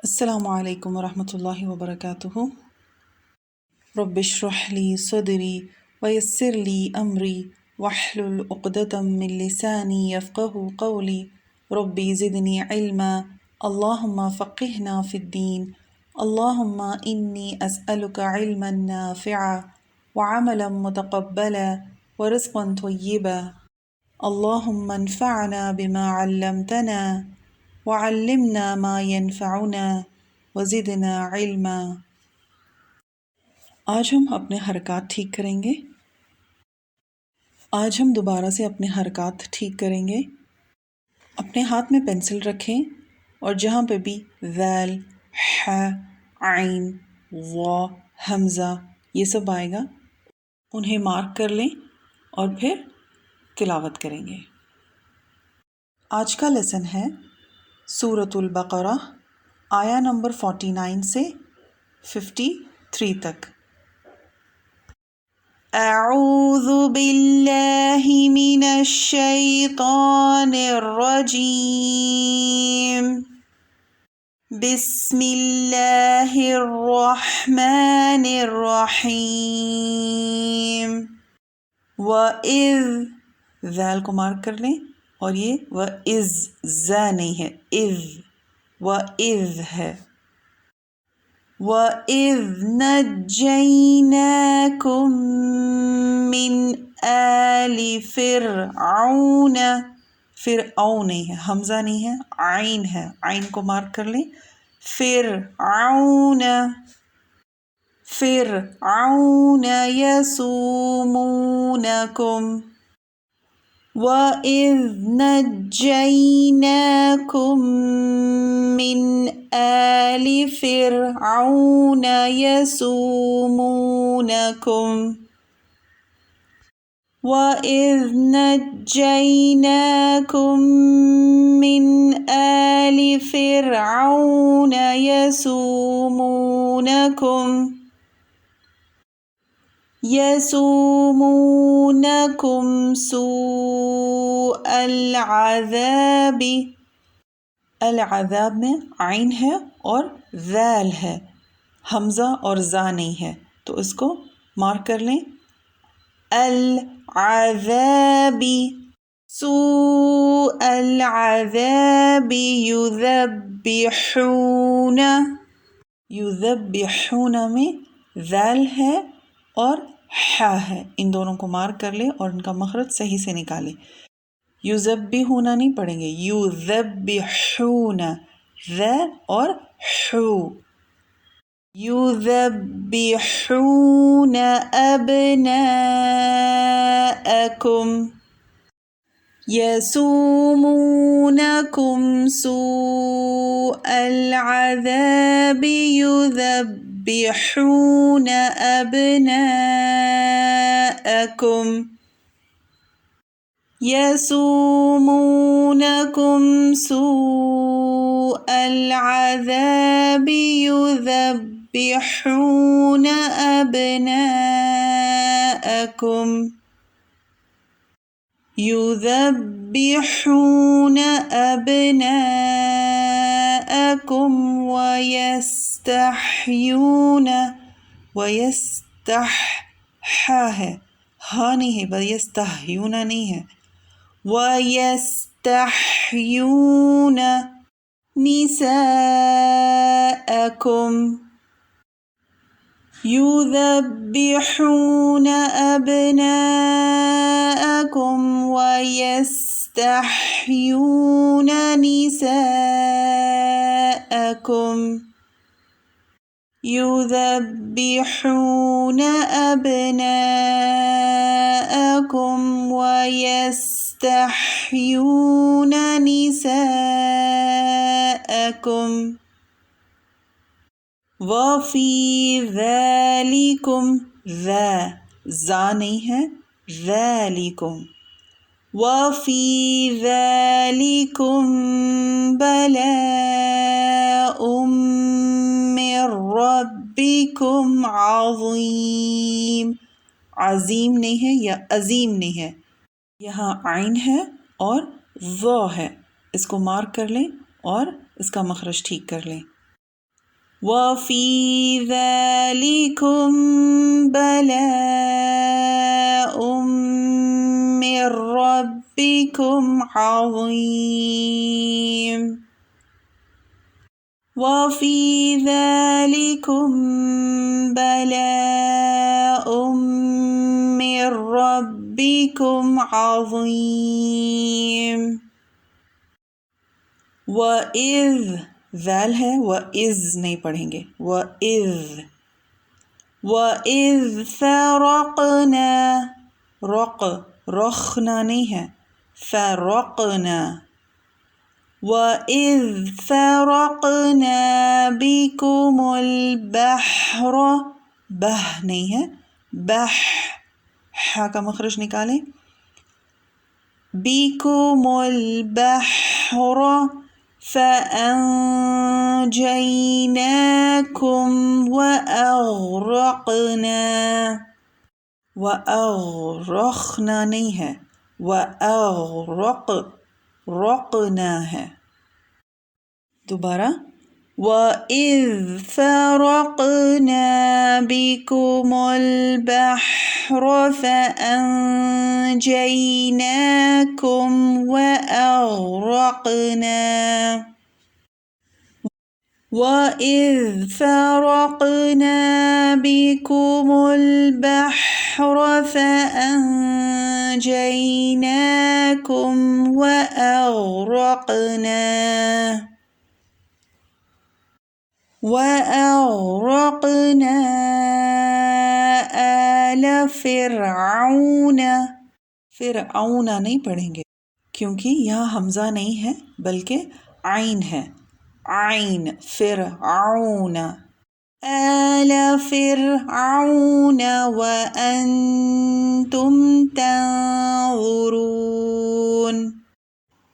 السلام علیکم ورحمۃ اللہ وبرکاتہ۔ رب اشرح لی صدری ویسر لی امری واحلل عقدۃ من لسانی یفقہوا قولی ربی زدنی علما اللہم فقہنا فی الدین اللہم انی اسألک علما نافعا وعملا متقبلا ورزقا طیبا اللہم انفعنا بما علمتنا وعلمنا ما ينفعنا وزدنا علما۔ آج ہم اپنے حرکات ٹھیک کریں گے۔ آج ہم دوبارہ سے اپنے حرکات ٹھیک کریں گے۔ اپنے ہاتھ میں پینسل رکھیں اور جہاں پہ بھی ذال، ح، عین، واو، حمزہ یہ سب آئے گا انہیں مارک کر لیں اور پھر تلاوت کریں گے۔ آج کا لیسن ہے سورۃ البقرہ، آیا نمبر 49 سے 53 تک۔ اعوذ باللہ من الشیطان الرجیم، بسم اللہ الرحمن الرحیم۔ وَإِذْ، ذال کو مارک کر لیں اور یہ وَإِذْ، زا نہیں ہے، اذ، وَإِذْ ہے۔ وَإِذْ نَجَّيْنَاكُمْ مِنْ آلِ فِرْعَوْنَ، فرعون نہیں ہے، حمزہ نہیں ہے، عین ہے، عین کو مارک کر لیں۔ فرعون، فرعون یسومونکم، وَإِذْ نَجَّيْنَاكُمْ مِنْ آلِ فِرْعَوْنَ يَسُومُونَكُمْ، وَإِذْ نَجَّيْنَاكُمْ مِنْ آلِ فِرْعَوْنَ يَسُومُونَكُمْ سوء العذاب، العذاب میں عین ہے اور ذال ہے، حمزہ اور زا نہیں ہے، تو اس کو مارک کر لیں۔ العذاب، سوء العذاب یذبحون، یذبحون میں ذال ہے اور ح ہے، ان دونوں کو مارک کر لیں اور ان کا مخرج صحیح سے نکالیں۔ یذبحون نہیں پڑھیں گے، یذبحون، ذ اور حو۔ یذبحون ابناءکم، یسومونکم سوء العذاب یذبحون ابناءکم، یسومونکم سوء العذاب یذبحون ابناءکم، یذبحون ابناءکم ویستحیون، ہے، ہا نہیں ہے، ویستحیون نہیں ہے، وَيَسْتَحْيُونَ نِسَاءَكُمْ، يُذَبِّحُونَ أَبْنَاءَكُمْ وَيَسْتَحْيُونَ نِسَاءَكُمْ، يُذَبِّحُونَ أَبْنَاءَكُمْ وَيَسْتَحْيُونَ نِسَاءَكُمْ، وَفِي ذَلِكُمْ، زا نہیں ہے، ذَلِكُمْ، وَفِي ذَلِكُمْ بَلَاءٌ مِّن رَّبِّكُمْ عَظِيمٌ، عظیم نہیں ہے یا عظیم نہیں ہے، یہاں عین ہے اور ذو ہے، اس کو مارک کر لیں اور اس کا مخرج ٹھیک کر لیں۔ وَفِي ذَلِكُمْ بَلَاءٌ مِّن رَّبِّكُمْ عَظِيمٌ وَفِي ذَلِكُمْ بَلَاءٌ مِّن رَّبِّكُمْ عَظِيمٌ وَإِذْ ذال ہے وَإِذْ نہیں پڑھیں گے وَإِذْ فَرَقْنَا رخنا نہیں ہے فرقنا وَإِذْ فَرَقْنَا بِكُمُ الْبَحْرَ بہ نہیں ہے بح ہا کا مخرج نکالیں بِكُمُ الْبَحْرَ فَأَنْجَيْنَاكُمْ وَأَغْرَقْنَا نہیں ہے رقنا ہے دوبارہ وَإِذْ فَرَقْنَا بِكُمُ الْبَحْرَ فَأَنْجَيْنَاكُمْ وَإِذْ فَرَقْنَا بِكُمُ الْبَحْرَ فَأَنْجَيْنَاكُمْ وَأَغْرَقْنَا آلَ فرعون نہیں پڑھیں گے کیونکہ یہاں حمزہ نہیں ہے بلکہ عین ہے عین فرعون آل فرعون وأنتم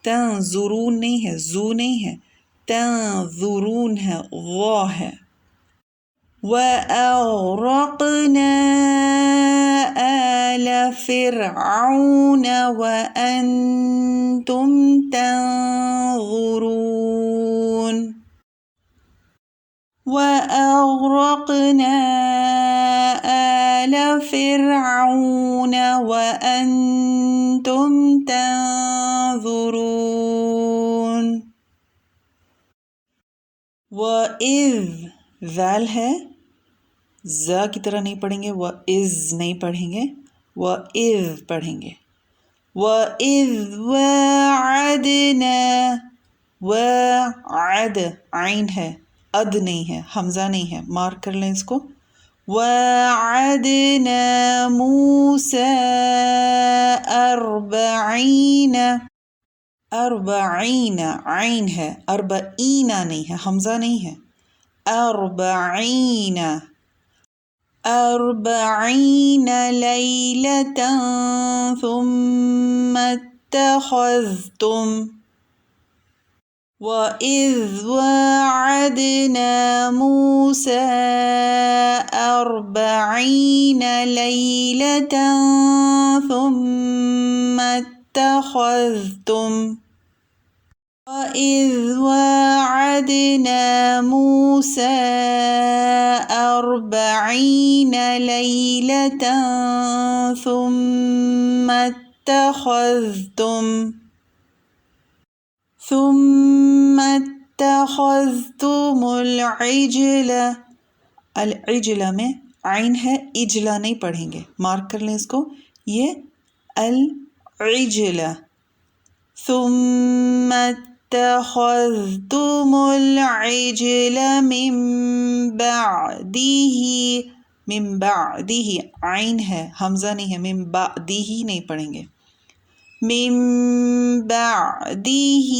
تنظرون نہیں ہے زو نہیں ہے تنظرون ہے غا ہے وَأَغْرَقْنَا آلَ فِرْعَوْنَ وَأَنْتُمْ تَنظُرُونَ وَأَغْرَقْنَا آلَ فِرْعَوْنَ وَأَنْتُمْ تَنظُرُونَ وَإِذْ ذال ہے ز کی طرح نہیں پڑھیں گے وَإِذْ نہیں پڑھیں گے وَإِذْ پڑھیں گے وَإِذْ وَاعَدْنَا وَعَد عین ہے اد نہیں ہے حمزہ نہیں ہے مارک کر لیں اس کو وَاعَدْنَا مُوسَى أربعین عین ہے اربعین نہیں ہے حمزہ نہیں ہے أربعين ليلة ثم اتخذتم وَإِذْ وَاعَدْنَا مُوسَى 40 لَيْلَةً ثُمَّ اتَّخَذْتُمْ وَإِذْ وَاعَدْنَا مُوسَى 40 لَيْلَةً ثُمَّ اتَّخَذْتُمُ العجل میں عین ہے اجلا نہیں پڑھیں گے مارک کر لیں اس کو یہ العجل ثم اتخذتم العجل من بعده عین ہے حمزہ نہیں ہے من بعده نہیں پڑھیں گے من بعده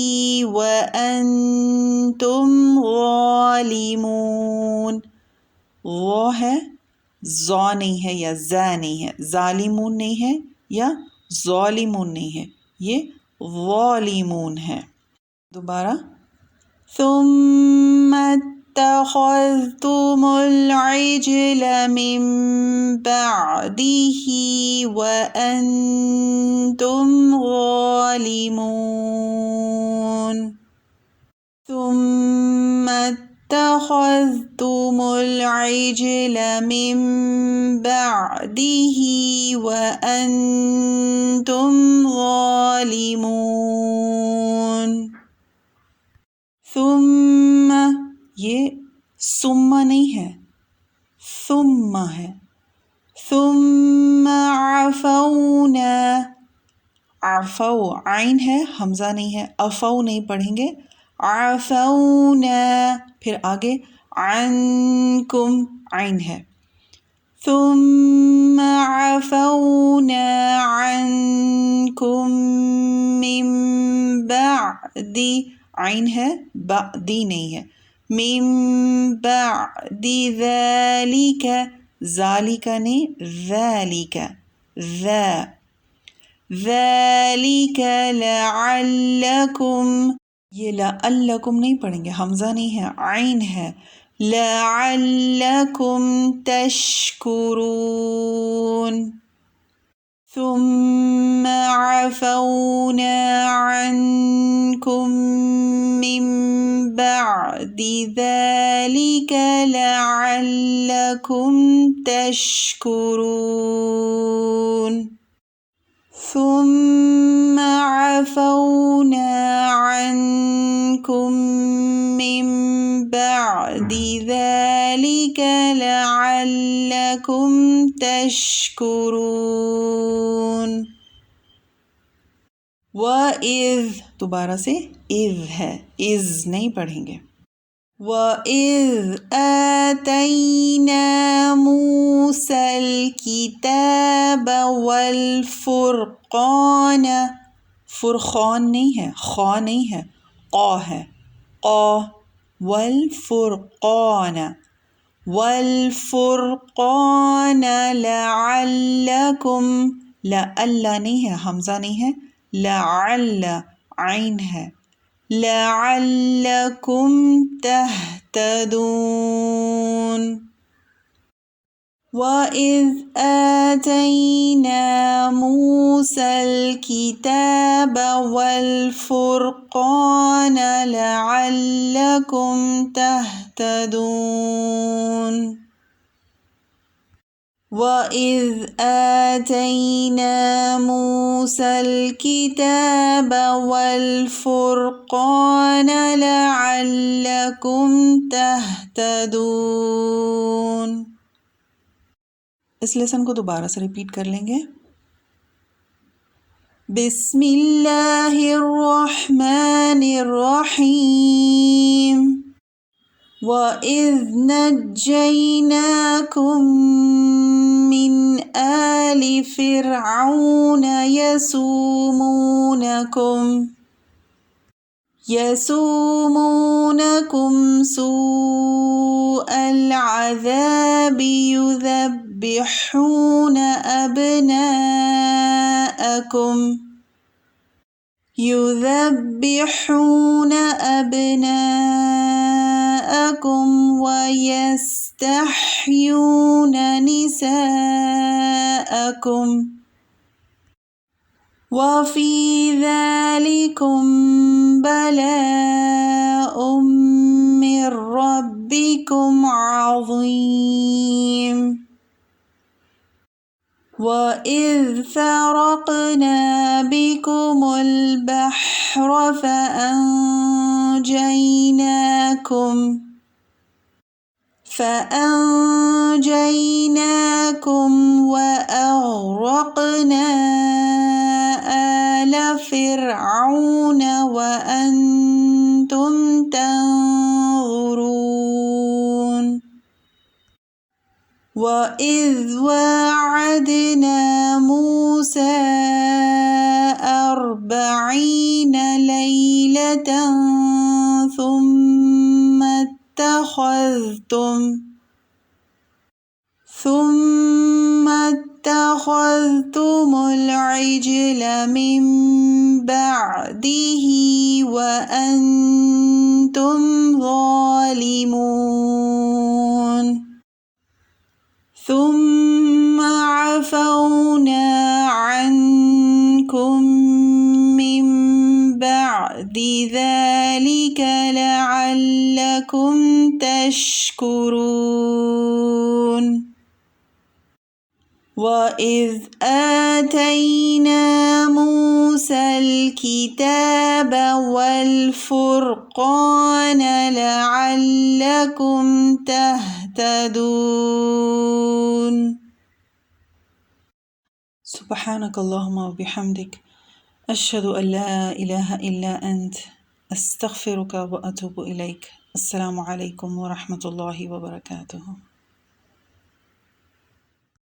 وأنتم ظالمون وہ ہے زا نہیں ہے یا زا نہیں ہے ظالمون نہیں ہے یا ظالمون نہیں ہے یہ ظالمون ہے دوبارہ ثم اتخذتم العجل من بعده وأنتم ظالمون ثم اتخذتم اتخذتم العجل من بعده وأنتم ظالمون. ثم، یہ سما نہیں ہے، ثم ہے. ثم عفونا، عفو عین ہے، حمزہ نہیں ہے، افو نہیں پڑھیں گے. عفونا، پھر آگے عنکم عین ہے. ثم عفونا عنکم من بعد، عین ہے، بعدی نہیں ہے. من بعد ذلك، ذالک نہیں، ذالک، ذالک لعلکم، یہ لعلکم نہیں پڑھیں گے، حمزہ نہیں ہے، عین ہے. لعلکم تشکرون. ثم عفونا عنكم من بعد ذلك لعلكم تشكرون. ثم عفونا عنكم من بعد ذلك لعلكم تشكرون. وَإِذْ، دوبارہ سے اذ ہے، از نہیں پڑھیں گے. وَإِذْ آتَيْنَا مُوسَى الْكِتَابَ وَالْفُرْقَانَ، فرقان نہیں ہے، خا نہیں ہے، قا ہے، قا. والفرقان، والفرقان لعلکم، لعل نہیں ہے، حمزہ نہیں ہے، لعل عین ہے. لعلکم تہتدون. وَإِذْ آتَيْنَا مُوسَى الْكِتَابَ وَالْفُرْقَانَ لَعَلَّكُمْ تَهْتَدُونَ. وَإِذْ آتَيْنَا مُوسَى الْكِتَابَ وَالْفُرْقَانَ لَعَلَّكُمْ تَهْتَدُونَ. اس لیسن کو دوبارہ سے ریپیٹ کر لیں گے. بسم اللہ الرحمن الرحیم. وَإِذْ نَجَّيْنَاكُمْ مِنْ آلِ فِرْعَوْنَ يَسُومُونَكُمْ سُوءَ الْعَذَابِ يُذَبِّحُونَ أَبْنَاءَكُمْ وَيَسْتَحْيُونَ نِسَاءَكُمْ وَفِي ذَلِكُمْ بَلَاءٌ مِّن رَّبِّكُمْ عَظِيمٌ. وَإِذْ فَرَقْنَا بِكُمُ الْبَحْرَ فَأَنْجَيْنَاكُمْ وَأَغْرَقْنَا آلَ فِرْعَوْنَ وَأَنْتُمْ تَنْظُرُونَ. وَإِذْ وَاعَدْنَا مُوسَى 40 لَيْلَةً ثُمَّ اتخذتم العجل من بعده وأنتم ظالمون. ثم عفونا عنكم من بعد ذلك لعلكم لعلكم تشكرون وإذ آتينا موسى الكتاب والفرقان لعلكم تهتدون سبحانك اللهم وبحمدك أشهد أن لا إله إلا أنت أستغفرك وأتوب إليك. السلام عليكم ورحمة الله وبركاته.